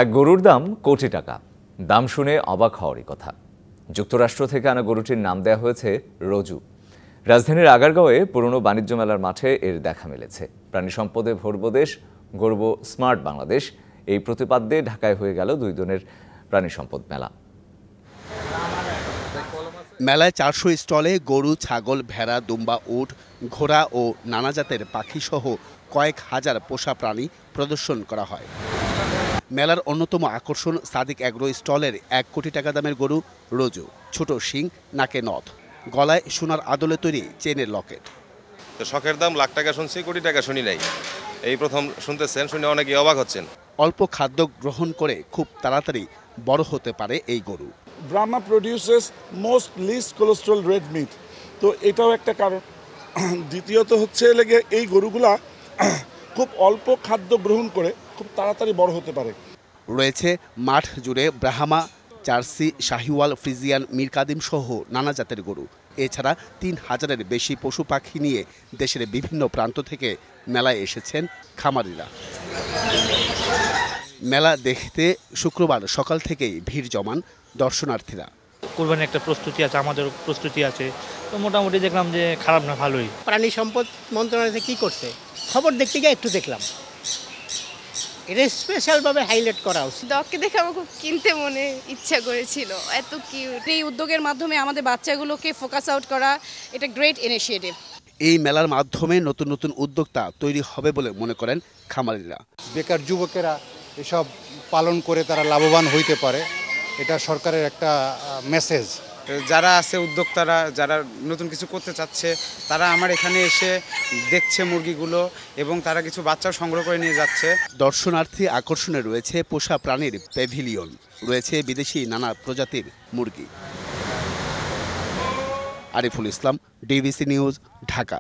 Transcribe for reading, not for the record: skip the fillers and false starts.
এক গরুর দাম কোটি টাকা। দাম শুনে অবাক হওয়ারই কথা। যুক্তরাষ্ট্র থেকে আনা গরুটির নাম দেওয়া হয়েছে রোজু। রাজধানীর আগারগাঁওয়ে পুরনো বাণিজ্য মেলার মাঠে এর দেখা মিলেছে। প্রাণী সম্পদে ভরবো দেশ, গর্ব স্মার্ট বাংলাদেশ, এই প্রতিপাদ্যে ঢাকায় হয়ে গেল 2 দিনের প্রাণী সম্পদ মেলা। মেলায় 400 স্টলে গরু, ছাগল, ভেড়া, দুম্বা, উট, ঘোড়া ও নানা জাতের পাখিসহ কয়েক হাজার পোষা প্রাণী প্রদর্শন করা হয়। মেলার অন্যতম আকর্ষণ সাদিক অ্যাগ্রো স্টলের 1 কোটি টাকা দামের গরু রোজু। ছোট শিং, নাকে নথ, গলায় সোনার আদলে তৈরি চেনের লকেট। তো শখের দাম লাখ টাকা শুনছি, কোটি টাকা শুনি নাই। এই প্রথম শুনতেছেন, শুনে অনেকে অবাক হচ্ছেন। অল্প খাদ্য গ্রহণ করে খুব তাড়াতাড়ি বড় হতে পারে এই গরু। Brahma produces most least cholesterol red meat, তো এটাও একটা কারণ। দ্বিতীয়ত হচ্ছে লেগে এই গরুগুলা খুব অল্প খাদ্য গ্রহণ করে খুব তাড়াতাড়ি বড় হতে পারে। রয়েছে মাঠ জুড়ে ব্রাহ্মা, জার্সি, শাহিওয়াল, ফ্রিজিয়ান, মীর কাদিম সহ নানা জাতের গরু। এছাড়া 3000-এর বেশি পশু পাখি নিয়ে দেশের বিভিন্ন প্রান্ত থেকে মেলায় এসেছেন খামারিরা। মেলা দেখতে শুক্রবার সকাল থেকেই ভিড় জমান দর্শনার্থীরা। কোরবানির একটা প্রস্তুতি আছে, আমাদের প্রস্তুতি আছে, তো মোটামুটি দেখলাম যে খারাপ না, ভালোই। প্রাণী সম্পদ মন্ত্রণালয় কি করছে খবর দেখতে গিয়ে একটু দেখলাম, এটা স্পেশালভাবে হাইলাইট করা উচিত। ডগকে দেখে আমার খুব কিনতে মনে ইচ্ছা করেছিল, এত কিউট। এই উদ্যোগের মাধ্যমে আমাদের বাচ্চাগুলোকে ফোকাস আউট করা, এটা গ্রেট ইনিশিয়েটিভ। এই মেলার মাধ্যমে নতুন নতুন উদ্যোক্তা তৈরি হবে বলে মনে করেন খামারিরা। বেকার যুবকেরা এসব পালন করে তারা লাভবান হইতে পারে, এটা সরকারের একটা মেসেজ। যারা আছে উদ্যোক্তারা, যারা নতুন কিছু করতে চাচ্ছে, তারা আমার এখানে এসে দেখছে মুরগিগুলো এবং তারা কিছু বাচ্চাও সংগ্রহ করে নিয়ে যাচ্ছে। দর্শনার্থী আকর্ষণে রয়েছে পোষা প্রাণীর প্যাভিলিয়ন, রয়েছে বিদেশি নানা প্রজাতির মুরগি। Ariful Islam, DBC news, Dhaka.